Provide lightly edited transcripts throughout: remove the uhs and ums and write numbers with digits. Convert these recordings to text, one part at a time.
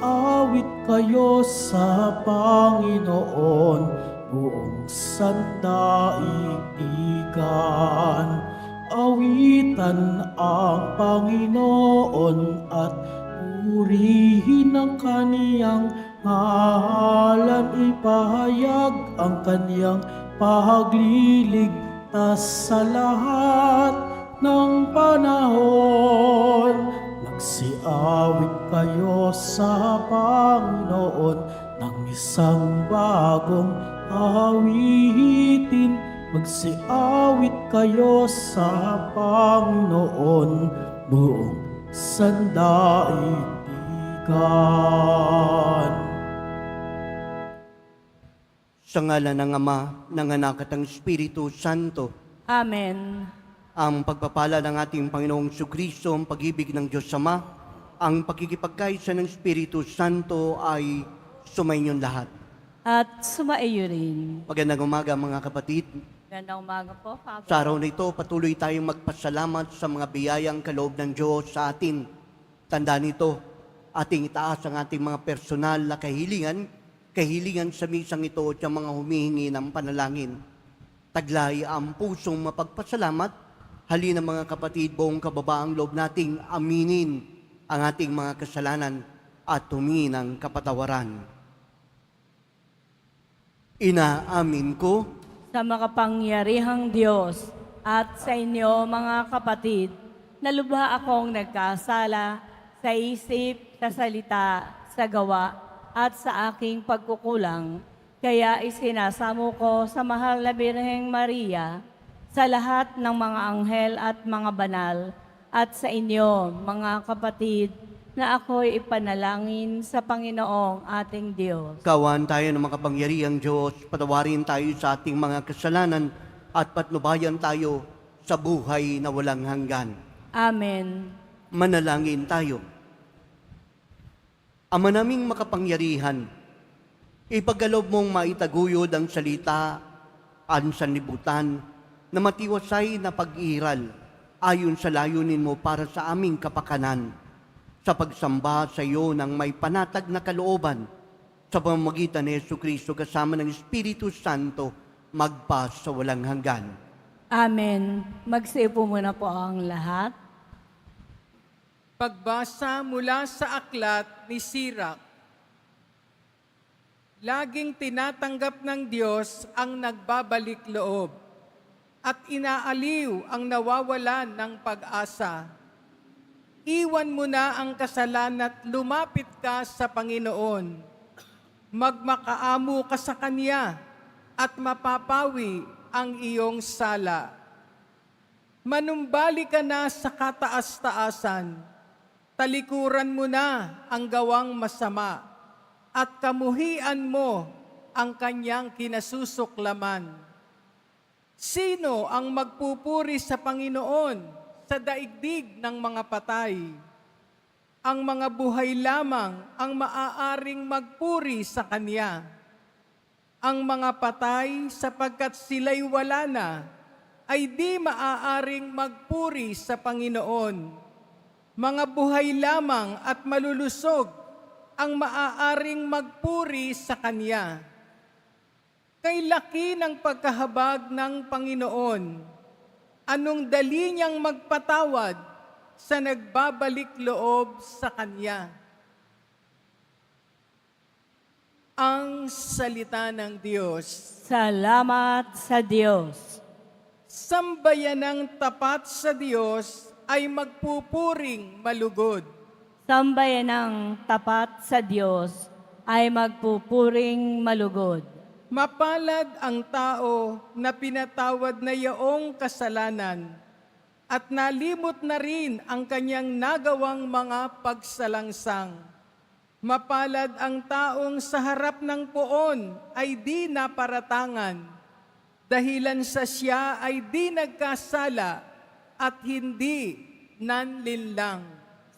Awit kayo sa Panginoon, buong sandaigdigan. Awitan ang Panginoon at purihin ang kaniyang ngalan. Ipahayag ang kaniyang pagliligtas sa lahat ng panahon. Magsiawit kayo sa Panginoon ng isang bagong awitin. Magsiawit kayo sa Panginoon, buong sandaigdigan. Sa ngalan ng Ama, ng Anak at ng Espiritu Santo. Amen. Ang pagpapala ng ating Panginoong Jesucristo, ang pag-ibig ng Diyos Ama, ang pagkikipagkaisa ng Espiritu Santo ay sumainyong lahat. At sumaiyo rin. Magandang umaga mga kapatid. Gandang umaga po, Father. Sa araw na ito, patuloy tayong magpasalamat sa mga biyayang kaloob ng Diyos sa atin. Tandaan nito, ating itaas ang ating mga personal na kahilingan sa misang ito at yung mga humihingi ng panalangin. Taglay ang pusong mapagpasalamat. Halina mga kapatid, buong kababaang loob nating aminin ang ating mga kasalanan at humingi ng kapatawaran. Inaamin ko Sa makapangyarihang Diyos at sa inyo mga kapatid, na lubha akong nagkasala sa isip, sa salita, sa gawa, at sa aking pagkukulang. Kaya isinasamo ko sa mahal na Birheng Maria, sa lahat ng mga anghel at mga banal, at sa inyo, mga kapatid, na ako'y ipanalangin sa Panginoong ating Diyos. kawan tayo ng makapangyarihang Diyos, patawarin tayo sa ating mga kasalanan at patnubayan tayo sa buhay na walang hanggan. Amen. Manalangin tayo. Ama naming makapangyarihan, ipagkaloob mong maitaguyod ang salita ang sanlibutan na matiwasay na pag-iral ayon sa layunin mo para sa aming kapakanan, sa pagsamba sa iyo ng may panatag na kalooban, sa pamamagitan ni Jesucristo kasama ng Espiritu Santo, magpa sa walang hanggan. Amen. Magsiupo muna po ang lahat. Pagbasa mula sa aklat ni Sirach. Laging tinatanggap ng Diyos ang nagbabalik loob at inaaliw ang nawawalan ng pag-asa. Iwan mo na ang kasalanan at lumapit ka sa Panginoon. Magmakaamo ka sa Kanya at mapapawi ang iyong sala. Manumbalik ka na sa kataas-taasan. Talikuran mo na ang gawang masama at kamuhian mo ang kanyang kinasusuklaman. Sino ang magpupuri sa Panginoon sa daigdig ng mga patay? Ang mga buhay lamang ang maaaring magpuri sa Kanya. Ang mga patay, sapagkat sila'y wala na, ay di maaaring magpuri sa Panginoon. Mga buhay lamang at malulusog ang maaaring magpuri sa Kanya. Kay laki ng pagkahabag ng Panginoon, anong dali niyang magpatawad sa nagbabalik loob sa Kanya. Ang salita ng Diyos. Salamat sa Diyos. Sambayanang tapat sa Diyos ay magpupuring malugod. Sambayanang tapat sa Diyos ay magpupuring malugod. Mapalad ang tao na pinatawad na yaong kasalanan at nalimot na rin ang kanyang nagawang mga pagsalangsang. Mapalad ang taong sa harap ng poon ay di naparatangan, dahilan sa siya ay di nagkasala at hindi nanlinlang.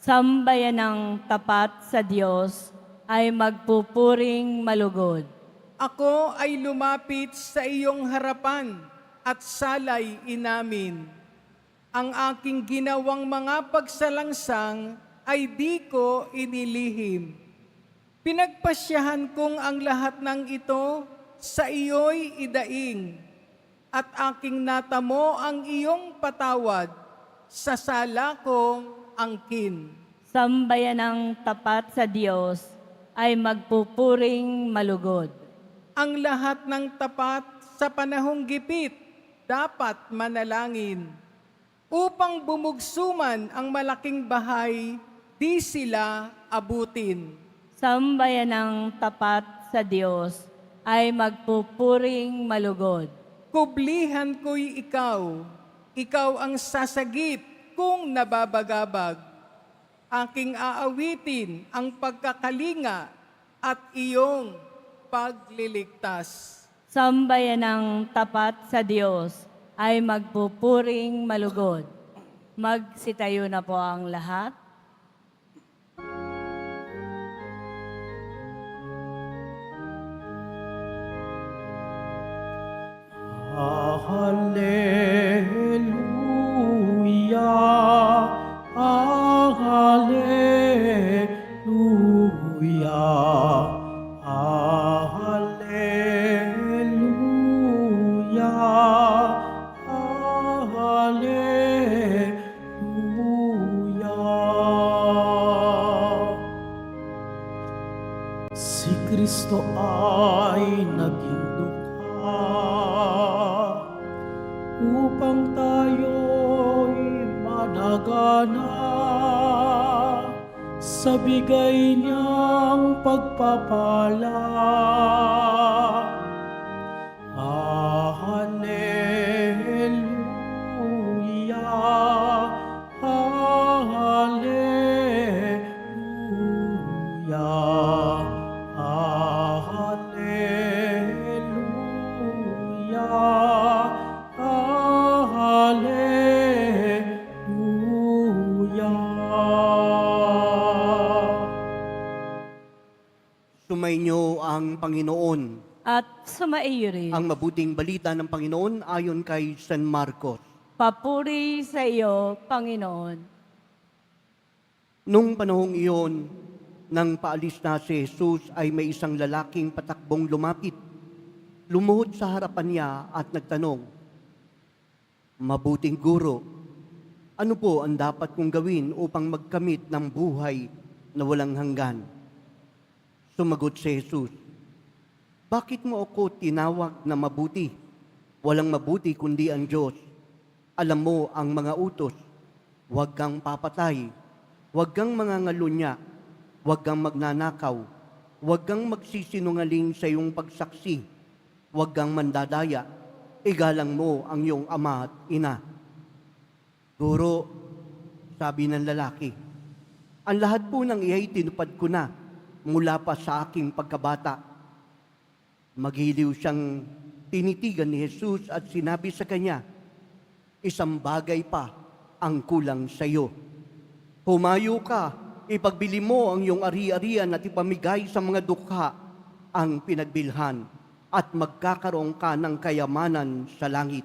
Sambayanang tapat sa Diyos ay magpupuring malugod. Ako ay lumapit sa iyong harapan at salay inamin. Ang aking ginawang mga pagsalangsang ay di ko inilihim. Pinagpasyahan kong ang lahat ng ito sa iyo'y idaing, at aking natamo ang iyong patawad sa sala kong angkin. Sambayanang tapat sa Diyos ay magpupuring malugod. Ang lahat ng tapat sa panahong gipit dapat manalangin. Upang bumugsuman ang malaking bahay, di sila abutin. Sambayanang tapat sa Diyos ay magpupuring malugod. Kublihan ko'y ikaw ang sasagip kung nababagabag. Aking aawitin ang pagkakalinga at iyong pagliligtas. Sambayanang tapat sa Diyos ay magpupuring malugod. Magsitayo na po ang lahat. Hallelujah, Hallelujah, Hallelujah, Hallelujah. Si Kristo ay naging dukha upang tayo'y managana sa bigay niyang pagpapala. Hallelujah, Hallelujah, Hallelujah, Hallelujah. Sumainyo ang Panginoon. At sumaiyo rin. Ang mabuting balita ng Panginoon ayon kay San Marcos. Papuri sa iyo, Panginoon. Nung panahong iyon, nang paalis na si Jesus ay may isang lalaking patakbong lumapit. Lumuhod sa harapan niya at nagtanong, "Mabuting guro, ano po ang dapat kong gawin upang magkamit ng buhay na walang hanggan?" Sumagot si Jesus, "Bakit mo ako tinawag na mabuti? Walang mabuti kundi ang Diyos. Alam mo ang mga utos. Huwag kang papatay. Huwag kang mangangalunya. Huwag kang magnanakaw. Huwag kang magsisinungaling sa iyong pagsaksi. Huwag kang mandadaya. Igalang mo ang iyong ama at ina." "Guro," sabi ng lalaki, "ang lahat po ng iyay tinupad ko na mula pa sa aking pagkabata." Magiliw siyang tinitigan ni Jesus at sinabi sa kanya, "Isang bagay pa ang kulang sa iyo. Humayo ka, ipagbili mo ang iyong ari-arian at ipamigay sa mga dukha ang pinagbilhan at magkakaroon ka ng kayamanan sa langit.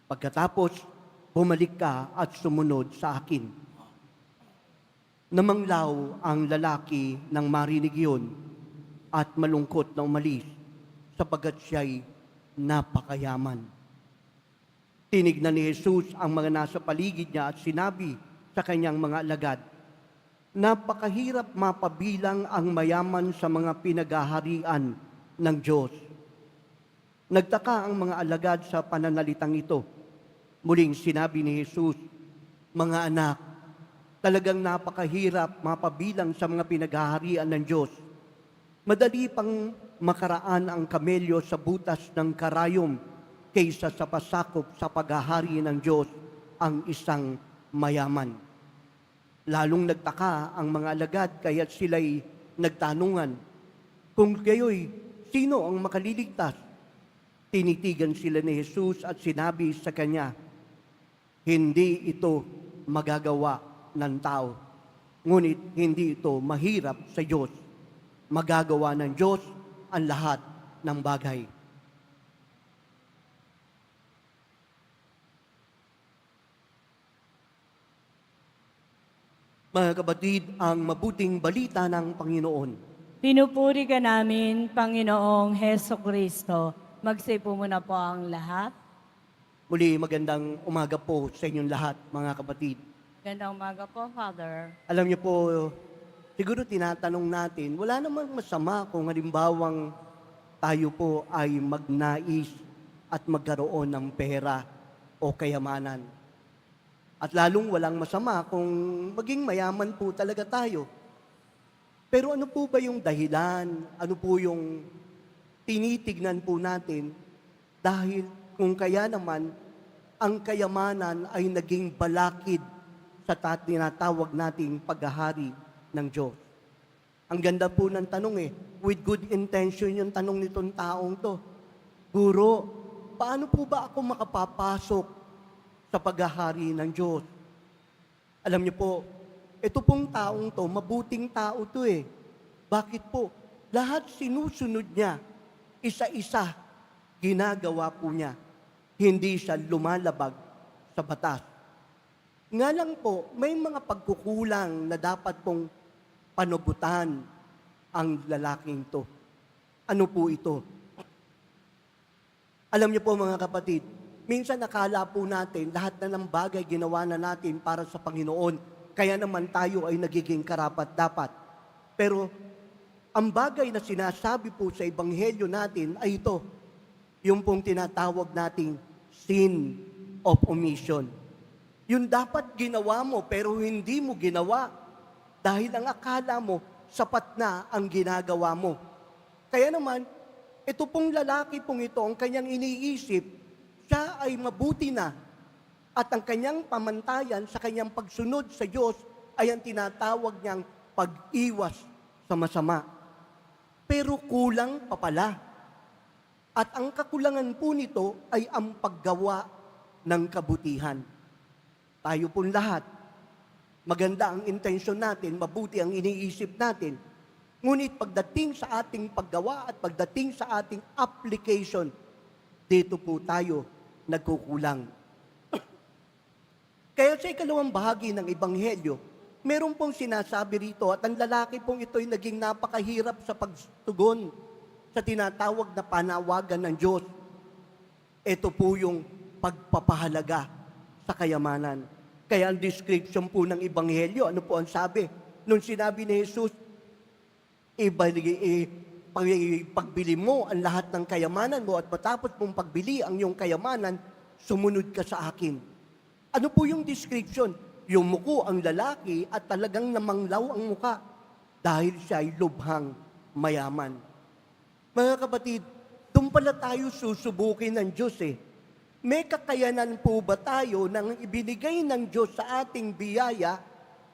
Pagkatapos, bumalik ka at sumunod sa akin." Namanglaw ang lalaki nang marinig iyon at malungkot na umalis sapagkat siya'y napakayaman. Tinignan ni Jesus ang mga nasa paligid niya at sinabi sa kanyang mga alagad, "Napakahirap mapabilang ang mayaman sa mga pinaghaharian ng Diyos." Nagtaka ang mga alagad sa pananalitang ito. Muling sinabi ni Jesus, "Mga anak, talagang napakahirap mapabilang sa mga pinaghaharian ng Diyos. Madali pang makaraan ang kamelyo sa butas ng karayom kaysa sa pasakop sa paghahari ng Diyos ang isang mayaman." Lalong nagtaka ang mga alagad kaya't sila'y nagtanungan, "Kung gayoy, sino ang makaliligtas?" Tinitigan sila ni Jesus at sinabi sa kanya, "Hindi ito magagawa ng tao, ngunit hindi ito mahirap sa Diyos. Magagawa ng Diyos ang lahat ng bagay." Mga kapatid, ang mabuting balita ng Panginoon Pinupuri ka namin, Panginoong Heso Kristo. Magsipo muna po ang lahat. Muli, magandang umaga po sa inyong lahat, mga kapatid. Gandang umaga po, Father. Alam niyo po, siguro tinatanong natin, wala namang masama kung halimbawang tayo po ay magnais at magkaroon ng pera o kayamanan. At lalong walang masama kung maging mayaman po talaga tayo. Pero ano po ba yung dahilan? Ano po yung tinitignan po natin? Dahil kung kaya naman, ang kayamanan ay naging balakid sa tinatawag nating paghahari ng Diyos. Ang ganda po ng tanong with good intention yung tanong nitong taong to. Guro, paano po ba ako makapapasok sa paghahari ng Diyos? Alam niyo po, ito pong taong to, mabuting tao to Bakit po? Lahat sinusunod niya, isa-isa, ginagawa po niya. Hindi siya lumalabag sa batas. Nga lang po, may mga pagkukulang na dapat pong panugutan ang lalaking to. Ano po ito? Alam niyo po mga kapatid, minsan nakala po natin lahat na ng bagay ginawa na natin para sa Panginoon, kaya naman tayo ay nagiging karapat-dapat. Pero ang bagay na sinasabi po sa Ebanghelyo natin ay ito, yung pong tinatawag nating sin of omission. Yung dapat ginawa mo pero hindi mo ginawa dahil ang akala mo sapat na ang ginagawa mo. Kaya naman, ito pong lalaki pong ito, ang kanyang iniisip, siya ay mabuti na at ang kanyang pamantayan sa kanyang pagsunod sa Diyos ay ang tinatawag niyang pag-iwas sa masama. Pero kulang pa pala. At ang kakulangan po nito ay ang paggawa ng kabutihan. Tayo pong lahat, maganda ang intensyon natin, mabuti ang iniisip natin. Ngunit pagdating sa ating paggawa at pagdating sa ating application, dito po tayo nagkukulang. Kaya sa ikalawang bahagi ng Ebanghelyo, meron pong sinasabi rito at ang lalaki pong ito'y naging napakahirap sa pagtugon sa tinatawag na panawagan ng Diyos. Ito po yung pagpapahalaga sa kayamanan. Kaya ang description po ng Ebanghelyo, ano po ang sabi? Nung sinabi ni Jesus, pagbili mo ang lahat ng kayamanan mo at matapos mong pagbili ang iyong kayamanan, sumunod ka sa akin. Ano po yung description? Yumuko ang lalaki at talagang namanglaw ang muka dahil siya ay lubhang mayaman. Mga kapatid, doon pala tayo susubukin ng Diyos May kakayanan po ba tayo nang ibinigay ng Diyos sa ating biyaya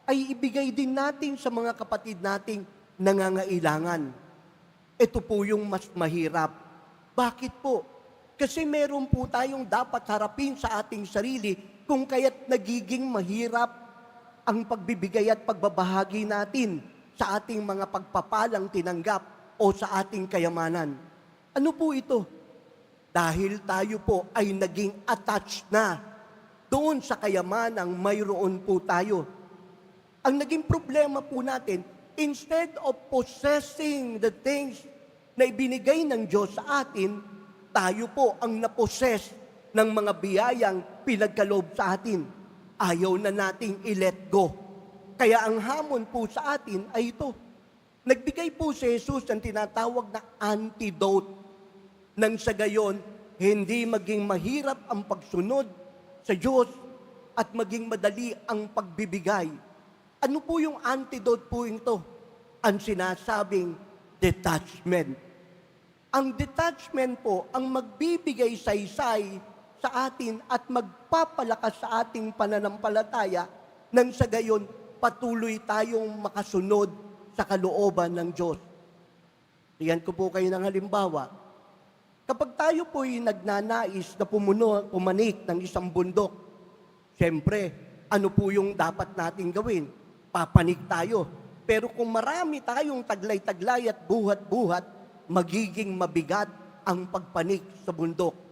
ay ibigay din natin sa mga kapatid nating nangangailangan? Ito po yung mas mahirap. Bakit po? Kasi meron po tayong dapat harapin sa ating sarili kung kaya't nagiging mahirap ang pagbibigay at pagbabahagi natin sa ating mga pagpapalang tinanggap o sa ating kayamanan. Ano po ito? Dahil tayo po ay naging attached na doon sa kayamanang mayroon po tayo. Ang naging problema po natin, instead of possessing the things na ibinigay ng Diyos sa atin, tayo po ang naposes ng mga biyayang pinagkaloob sa atin. Ayaw na nating i-let go. Kaya ang hamon po sa atin ay ito. Nagbigay po si Jesus ng tinatawag na antidote. Nang sa gayon, hindi maging mahirap ang pagsunod sa Diyos at maging madali ang pagbibigay. Ano po yung antidote po ito? Ang sinasabing detachment. Ang detachment po ang magbibigay saysay sa atin at magpapalakas sa ating pananampalataya nang sa gayon patuloy tayong makasunod sa kalooban ng Diyos. Riyan ko po kayo ng halimbawa. Kapag tayo po'y nagnanais na pumanik ng isang bundok, siyempre, ano po yung dapat nating gawin? Papanik tayo. Pero kung marami tayong taglay-taglay at buhat-buhat, magiging mabigat ang pagpanik sa bundok.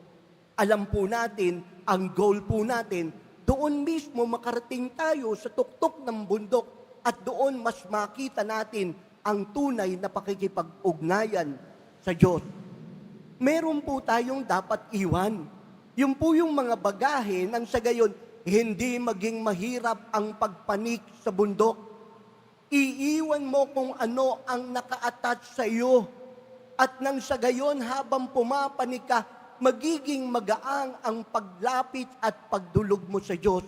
Alam po natin, ang goal po natin, doon mismo makarating tayo sa tuktok ng bundok at doon mas makita natin ang tunay na pakikipag-ugnayan sa Diyos. Meron po tayong dapat iwan. Yung po yung mga bagahe nang sa gayon, hindi maging mahirap ang pagpanik sa bundok. Iiwan mo kung ano ang naka-attach sa iyo. At nang sa gayon, habang pumapanik ka, magiging magaang ang paglapit at pagdulog mo sa Diyos.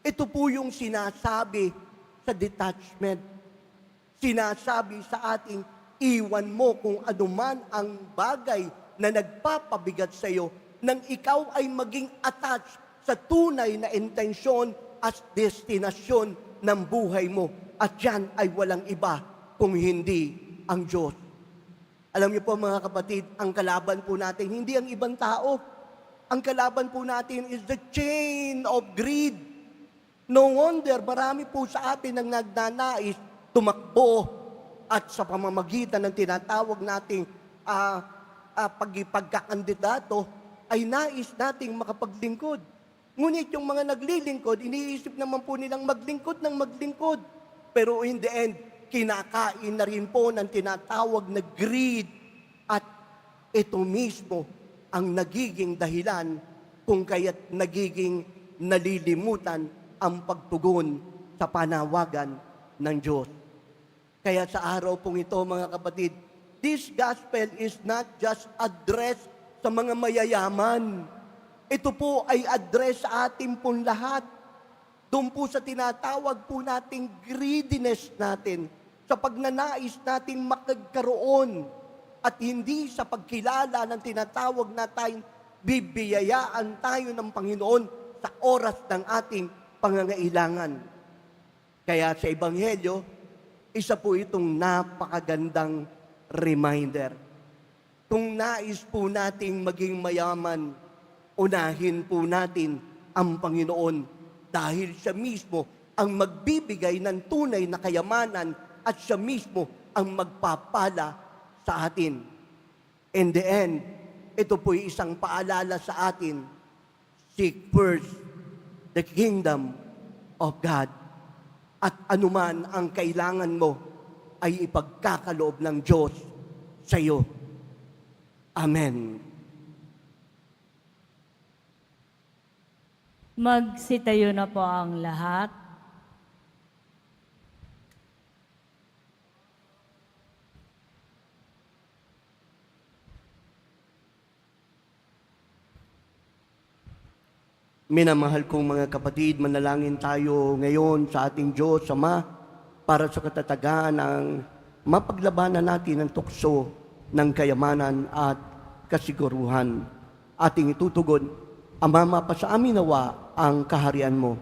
Ito po yung sinasabi sa detachment. Sinasabi sa ating, iwan mo kung anuman ang bagay na nagpapabigat sa iyo nang ikaw ay maging attached sa tunay na intensyon at destinasyon ng buhay mo. At yan ay walang iba kung hindi ang Diyos. Alam niyo po mga kapatid, ang kalaban po natin, hindi ang ibang tao. Ang kalaban po natin is the chain of greed. No wonder, marami po sa atin ang nagnanais tumakbo at sa pamamagitan ng tinatawag nating pagkakandidato ay nais nating makapaglingkod. Ngunit yung mga naglilingkod, iniisip naman po nilang maglingkod ng maglingkod. Pero in the end, kinakain na rin po ng tinatawag na greed. At ito mismo ang nagiging dahilan kung kaya't nagiging nalilimutan ang pagtugon sa panawagan ng Diyos. Kaya sa araw pong ito, mga kapatid, this gospel is not just addressed sa mga mayayaman. Ito po ay address sa ating pong lahat. Doon po sa tinatawag po nating greediness natin, sa pagnanais nating makagkaroon at hindi sa pagkilala ng tinatawag na tayong bibiyayaan tayo ng Panginoon sa oras ng ating pangangailangan. Kaya sa Ebanghelyo, isa po itong napakagandang reminder. Kung nais po nating maging mayaman, unahin po natin ang Panginoon dahil siya mismo ang magbibigay ng tunay na kayamanan at siya mismo ang magpapala sa atin. In the end, ito po'y isang paalala sa atin, seek first the kingdom of God. At anuman ang kailangan mo ay ipagkakaloob ng Diyos sa iyo. Amen. Magsitayo na po ang lahat. Minamahal kong mga kapatid, manalangin tayo ngayon sa ating Diyos, Ama, para sa katatagan ng mapaglabanan natin ang tukso ng kayamanan at kasiguruhan. Ating itutugon, Ama, mapasa amin nawa ang kaharian mo.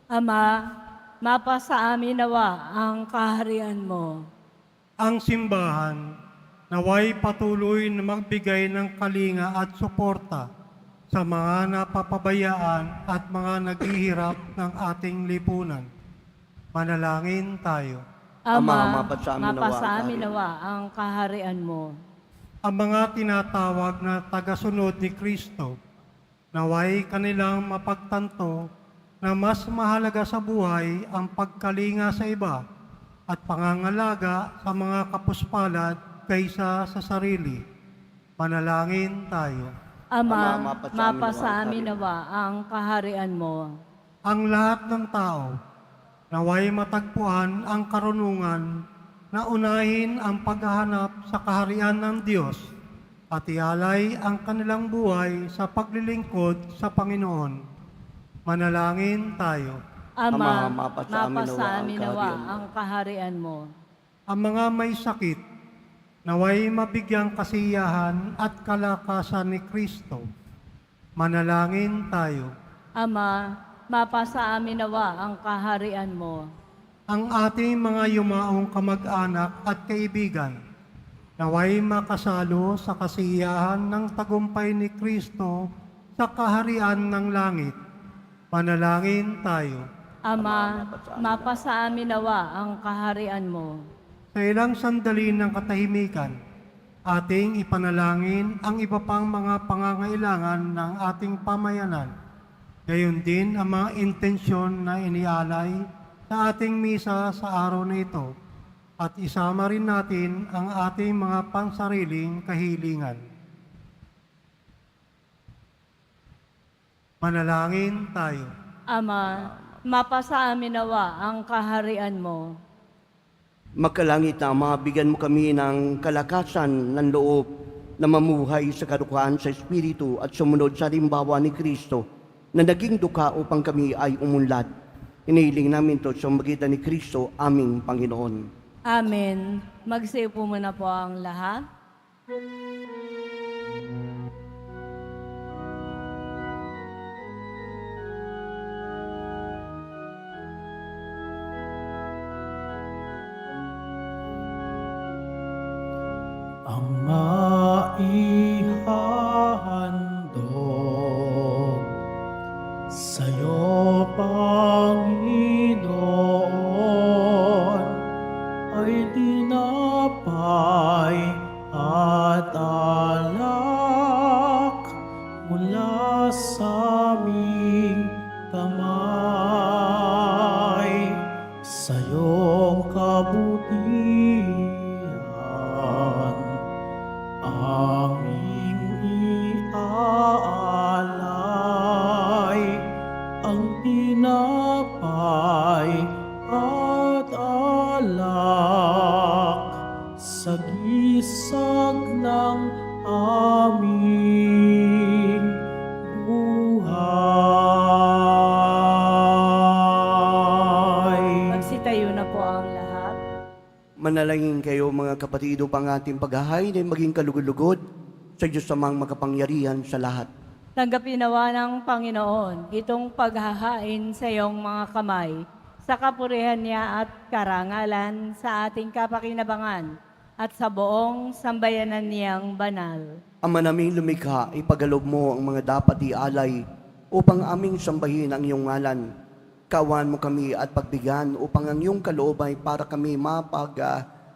Ama, mapasa amin nawa ang kaharian mo. Ang simbahan naway patuloy na magbigay ng kalinga at suporta sa mga napapabayaan at mga naghihirap ng ating lipunan. Manalangin tayo. Ama, mapasa amin nawa ang mapasa amin kaharian. nawa ang kaharian mo. Ang mga tinatawag na tagasunod ni Kristo, naway kanilang mapagtanto na mas mahalaga sa buhay ang pagkalinga sa iba at pangangalaga sa mga kapuspalad kaysa sa sarili. Manalangin tayo. Ama, Ama, mapasa amin nawa ang kaharian mo. Ang lahat ng tao naway matagpuan ang karunungan na unahin ang paghahanap sa kaharian ng Diyos at ialay ang kanilang buhay sa paglilingkod sa Panginoon. Manalangin tayo. Ama, Ama, mapasa amin nawa kaharian mo. ang kaharian mo. Ang mga may sakit, naway mabigyang kasiyahan at kalakasan ni Kristo. Manalangin tayo. Ama, mapasa amin nawa ang kaharian mo. Ang ating mga yumaong kamag-anak at kaibigan, naway makasalo sa kasiyahan ng tagumpay ni Kristo sa kaharian ng langit. Manalangin tayo. Ama, mapasa amin nawa ang kaharian mo. Sa ilang sandali ng katahimikan, ating ipanalangin ang iba pang mga pangangailangan ng ating pamayanan. Gayon din ang mga intensyon na inialay sa ating misa sa araw na ito. at isama rin natin ang ating mga pansariling kahilingan. Manalangin tayo. Ama, mapasa amin nawa ang kaharian mo. Magkalangit na Ama, bigyan mo kami ng kalakasan ng loob na mamuhay sa kadukaan sa Espiritu at sumunod sa limbawa ni Kristo na naging duka upang kami ay umunlad. Inihiling namin to sa magitan ni Kristo, aming Panginoon. Amen. Magsiupo muna po ang lahat. Ang maihahandog sa'yo, Panginoon, ay tinapay at alak mula sa aming kamay. Sa iyong kabutihan aming iaalay ang tinapay at alak sa gisag ng aming buhay. Magsitayo na po ang lahat. Manalangin kayo mga kapatid upang ating paghahain ay maging kalugod-lugod sa Diyos amang makapangyarihan sa lahat. Tanggapin nawa ng Panginoon itong paghahain sa iyong mga kamay, sa kapurihan niya at karangalan sa ating kapakinabangan at sa buong sambayanan niyang banal. Ama naming lumikha, ipagalob mo ang mga dapat ialay upang aming sambahin ang iyong ngalan. Kawan mo kami at pagbigyan upang ang iyong kaloob ay para kami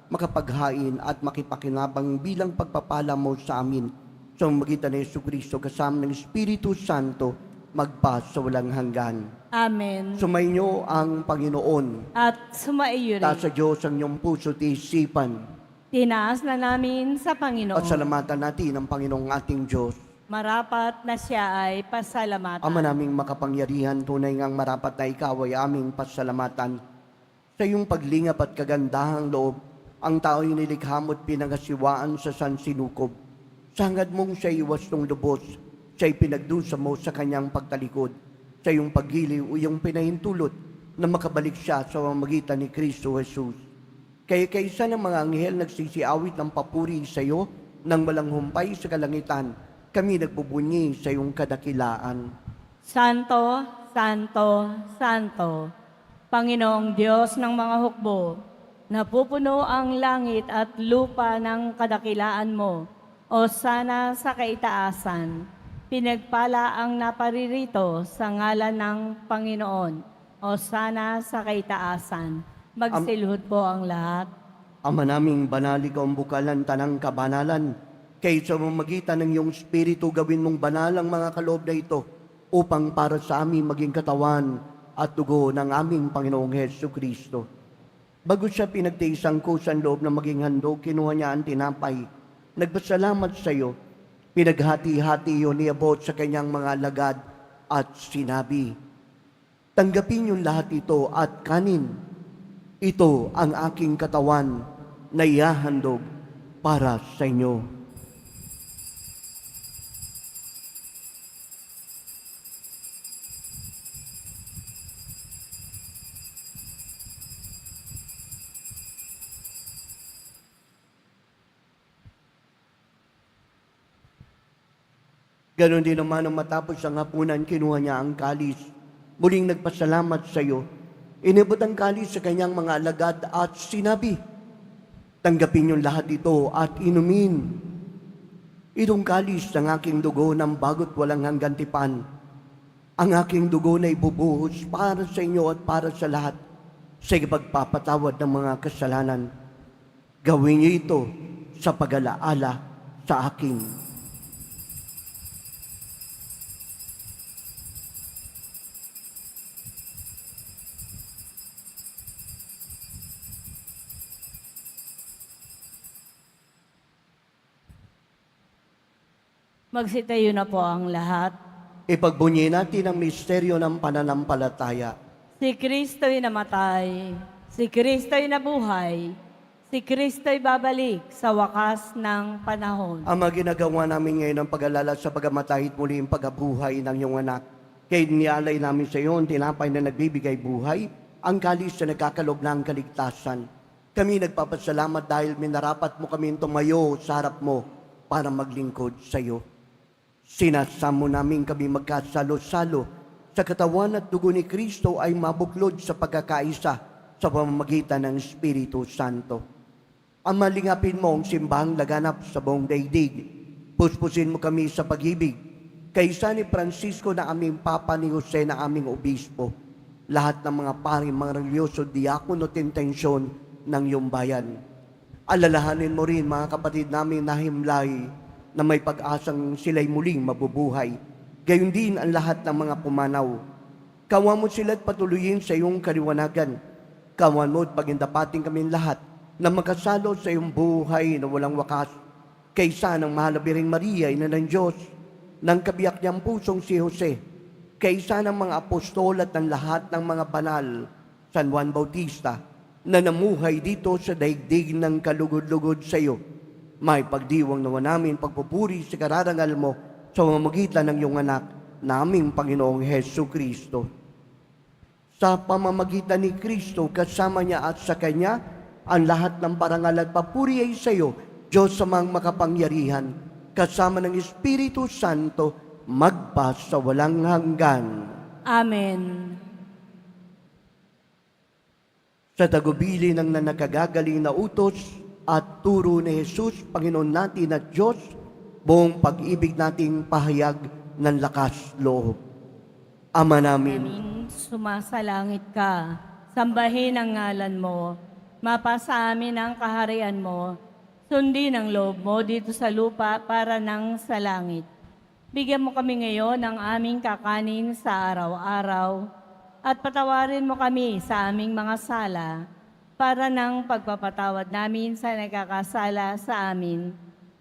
makapaghain at makipakinabang bilang pagpapala mo sa amin. Sa magitan ni Jesucristo kasama ng Espiritu Santo, magpa sa walang hanggan. Amen. Sumainyo ang Panginoon. At sumaiyo Taas rin. sa Diyos ang iyong puso at isipan. Tinaas na namin sa Panginoon. At salamatan natin ang Panginoong ating Diyos. Marapat na siya ay pasalamatan. Ama naming makapangyarihan, tunay ngang marapat na ikaw ay aming pasalamatan. Sa iyong paglingap at kagandahang loob, ang tao'y nilikha mo't pinangasiwaan sa sansinukob. Sangad mong siya iwas ng lubos, siya'y pinagdusa mo sa kanyang pagtalikod. Sa iyong paggiliw, iyong pinahintulot na makabalik siya sa pamamagitan ni Kristo Jesus. Kaya kaysa ng mga anghel nagsisiawit ng papuri sa iyo nang walang humpay sa kalangitan, kami nagbubunyi sa iyong kadakilaan. Santo, Santo, Santo, Panginoong Diyos ng mga hukbo, napupuno ang langit at lupa ng kadakilaan mo, o sana sa kaitaasan. Pinagpala ang naparirito sa ngalan ng Panginoon, o sana sa kaitaasan. Magsilhod po ang lahat. Ama naming banal, ikaw ang bukalan tanang kabanalan. Kaya sa mamagitan ng iyong Espiritu, gawin mong banal ang mga kaloob na ito upang para sa amin maging katawan at dugo ng aming Panginoong Jesucristo. Bago siya pinagtiis ang kusang loob na maging handog, kinuha niya ang tinapay. Nagpasalamat sa iyo, pinaghati-hati iyon niabot sa kanyang mga alagad at sinabi, tanggapin yung lahat ito at kanin. Ito ang aking katawan na ihahandog para sa inyo. Ganon din naman ang matapos ang hapunan, kinuha niya ang kalis. Muling nagpasalamat sa iyo. Inibot ang kalis sa kanyang mga alagad at sinabi, tanggapin yung lahat ito at inumin. Itong kalis ng aking dugo ng bagot walang hanggang tipan. Ang aking dugo na ibubuhos para sa inyo at para sa lahat sa pagpapatawad ng mga kasalanan. Gawin niyo ito sa pag-alaala sa akin. Magsitayo na po ang lahat. Ipagbunyi natin ang misteryo ng pananampalataya. Si Kristo'y namatay, si Kristo'y nabuhay, si Kristo'y babalik sa wakas ng panahon. Ama, ginagawa namin ngayon ang pag-alala sa pagamatay at muli ang pagabuhay ng iyong anak. Kaya nialay namin sa iyo ang tinapay na nagbibigay buhay, ang kalis na nagkakalob ng kaligtasan. Kami nagpapasalamat dahil minarapat mo kami tumayo sa harap mo para maglingkod sa iyo. Sinasamo namin kami magkasalo-salo sa katawan at dugo ni Kristo ay mabuklod sa pagkakaisa sa pamamagitan ng Espiritu Santo. Ama, lingapin mo ang simbahang laganap sa buong daigdig. Puspusin mo kami sa pag-ibig. Kaysa ni Francisco na aming Papa, ni Jose na aming Obispo, lahat ng mga pari, mga religyoso, diakono at intensyon ng iyong bayan. Alalahanin mo rin mga kapatid namin na himlay na may pag-asang sila'y muling mabubuhay. Gayon din ang lahat ng mga pumanaw. Kawan mo sila't patuloyin sa iyong kaliwanagan. Kawan mo at pagindapating kami lahat na makasalo sa iyong buhay na walang wakas. Kaysa ng mahal na Birheng Maria, ina ng Diyos, ng kabiyak niyang pusong si Jose, kaysa ng mga apostol at ng lahat ng mga banal, San Juan Bautista, na namuhay dito sa daigdig ng kalugod-lugod sa iyo, may pagdiwang nawa namin pagpupuri sa kararangal mo sa pamamagitan ng iyong anak, naming Panginoong Hesus Kristo. Sa pamamagitan ni Kristo, kasama niya at sa Kanya, ang lahat ng parangal at papuri ay sa iyo, Diyos amang makapangyarihan, kasama ng Espiritu Santo, magpa sa walang hanggan. Amen. Sa tagubili ng nanakagagaling na utos at turo ni Jesus, Panginoon natin at Diyos, buong pag-ibig nating pahayag ng lakas loob. Ama namin, Aming sumasalangit ka, sambahin ang ngalan mo, mapasa amin ang kaharian mo, sundin ang loob mo dito sa lupa para nang sa langit. Bigyan mo kami ngayon ng aming kakanin sa araw-araw at patawarin mo kami sa aming mga sala para nang pagpapatawad namin sa nagkakasala sa amin.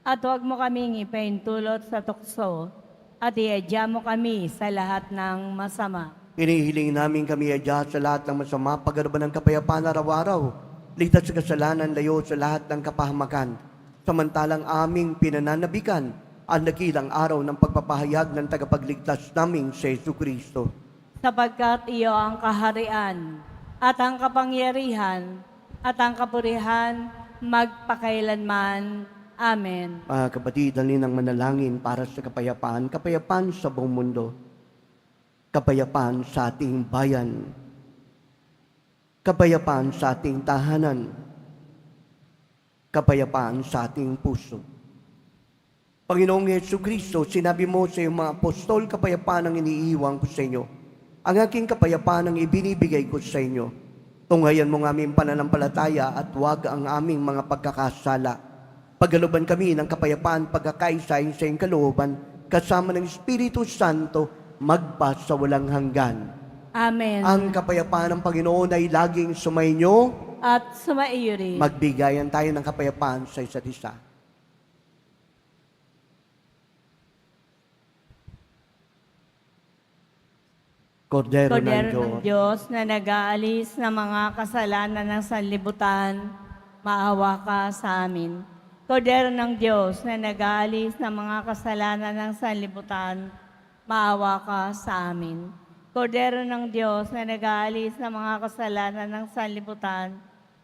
At huwag mo kaming ipaintulot sa tukso at iadya mo kami sa lahat ng masama. inihiling namin kami adya sa lahat ng masama, paggarba ng kapayapaan araw-araw, ligtas sa kasalanan, layo sa lahat ng kapahamakan, samantalang aming pinananabikan ang dakilang araw ng pagpapahayag ng tagapagligtas naming si Jesucristo. Sapagkat iyo ang kaharian at ang kapangyarihan at ang kapurihan magpakailanman. Amen. Mga kapatid, dalhin ang manalangin para sa kapayapaan, kapayapaan sa buong mundo, kapayapaan sa ating bayan, kapayapaan sa ating tahanan, kapayapaan sa ating puso. Panginoong Jesucristo, sinabi mo sa iyong mga apostol, kapayapaan ang iniiwan ko sa inyo. Ang aking kapayapaan ang ibinibigay ko sa inyo. Tunghayan mo ng aming pananampalataya at huwag ang aming mga pagkakasala. Pagkalooban kami ng kapayapaan, pagkakaisa sa iyong kalooban, kasama ng Espiritu Santo, magpa sa walang hanggan. Amen. Ang kapayapaan ng Panginoon ay laging sumainyo. At sumaiyo rin. Magbigayan tayo ng kapayapaan sa isa't isa. Kordero ng Kordero Diyos, ng Diyos na nag-aalis ng mga kasalanan ng sanlibutan, maawa ka sa amin. Kordero ng Diyos na nag-aalis ng mga kasalanan ng sanlibutan, maawa ka sa amin. Kordero ng Diyos na nag-aalis ng mga kasalanan ng sanlibutan,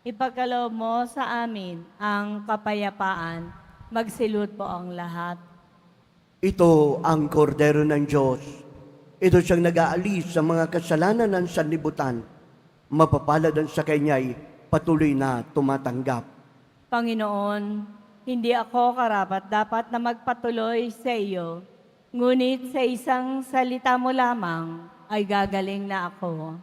ipagkaloob mo sa amin ang kapayapaan. Magsilud po ang lahat. ito ang kordero ng Diyos. Ito siyang nag-aalis sa mga kasalanan ng sanlibutan. Mapapalad ang sa kanya'y patuloy na tumatanggap. Panginoon, hindi ako karapat dapat na magpatuloy sa iyo, ngunit sa isang salita mo lamang ay gagaling na ako.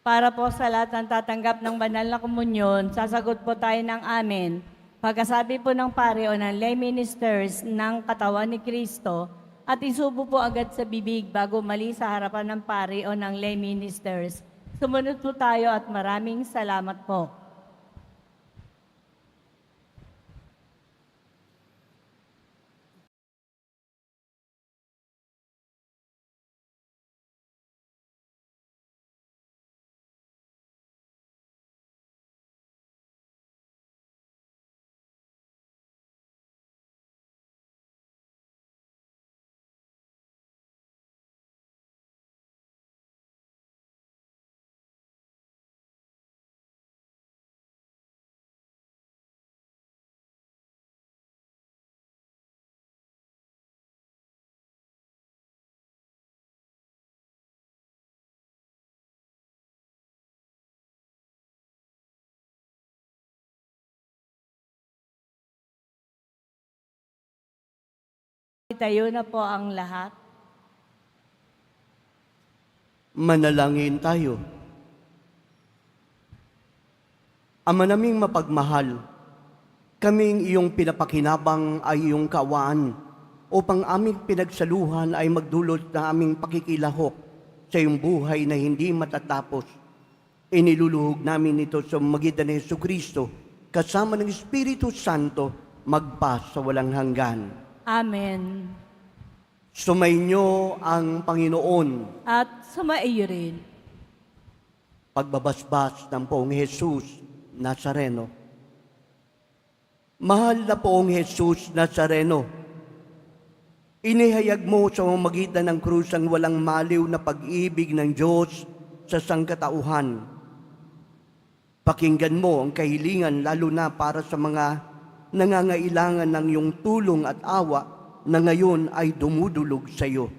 Para po sa lahat ng tatanggap ng banal na komunyon, sasagot po tayo ng amen. Pagkasabi po ng pare o ng lay ministers ng katawan ni Kristo, at isubo po agad sa bibig bago mali sa harapan ng pari o ng lay ministers. Sumunod po tayo at maraming salamat po. Tayo na po ang lahat. Manalangin tayo. Ama naming mapagmahal, kaming iyong pinapakinabang ay iyong kaawaan upang aming pinagsaluhan ay magdulot na aming pakikilahok sa iyong buhay na hindi matatapos. Iniluluhog namin ito sa magitan ni Jesucristo kasama ng Espiritu Santo magpa sa walang hanggan. Amen. Sumainyo ang Panginoon. At sumaiyo rin. Pagbabasbas ng Poong Jesus Nazareno. Mahal na Poong Jesus Nazareno, inihayag mo sa magitan ng krus ang walang maliw na pag-ibig ng Diyos sa sangkatauhan. Pakinggan mo ang kahilingan lalo na para sa mga nangangailangan ng iyong tulong at awa na ngayon ay dumudulog sa iyo.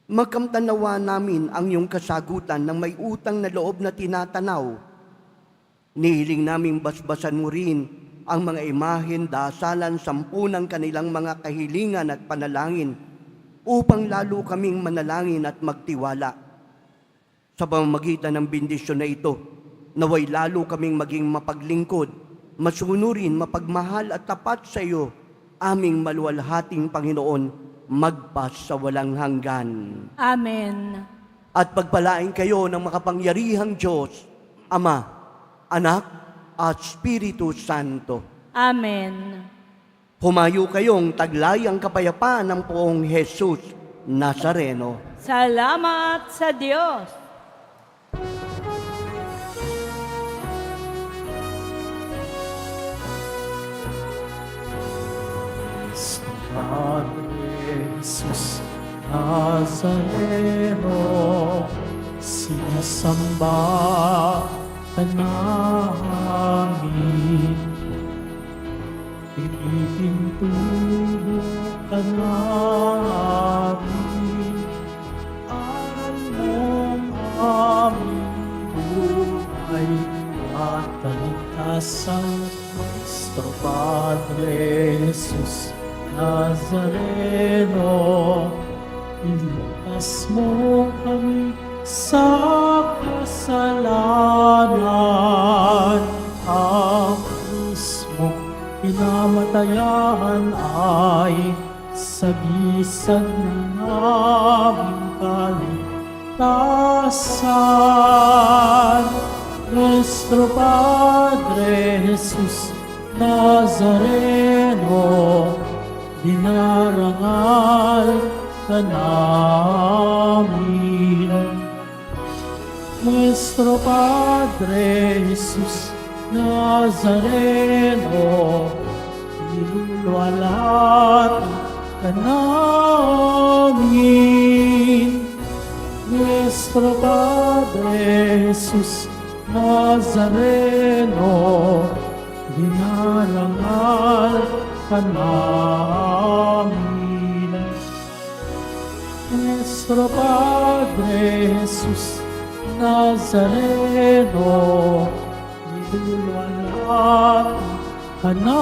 Makamtanawa namin ang iyong kasagutan ng may utang na loob na tinatanaw. Nihiling naming basbasan mo rin ang mga imahen, dasalan, sampunang kanilang mga kahilingan at panalangin upang lalo kaming manalangin at magtiwala. Sa pamamagitan ng bendisyon na ito, naway lalo kaming maging mapaglingkod, masunurin, mapagmahal at tapat sa iyo, aming maluwalhating Panginoon, magpas sa walang hanggan. Amen. At pagpalain kayo ng makapangyarihang Diyos, Ama, Anak, at Espiritu Santo. Amen. Humayo kayong taglayang kapayapaan ng Poong Jesus Nazareno. Salamat sa Diyos. Padre Jesus Nazareno, sinasamba ka namin. Pinipintulo ka namin, aral mong aming buhay at kaligtasan. Nuestro Padre Jesus Nazareno, iligtas mo kami sa kasalanan. Ang krus mo pinamatayan ay sagisag ng aming kaligtasan. Nuestro Padre Jesus Nazareno, dinarangal ka namin. Nuestro Padre Jesus Nazareno, nilulwalhati ka namin. Nuestro Padre Jesus Nazareno, dinarangal ka namin. Nuestro Padre Jesus Nazareno, nilulwalhati ka namin.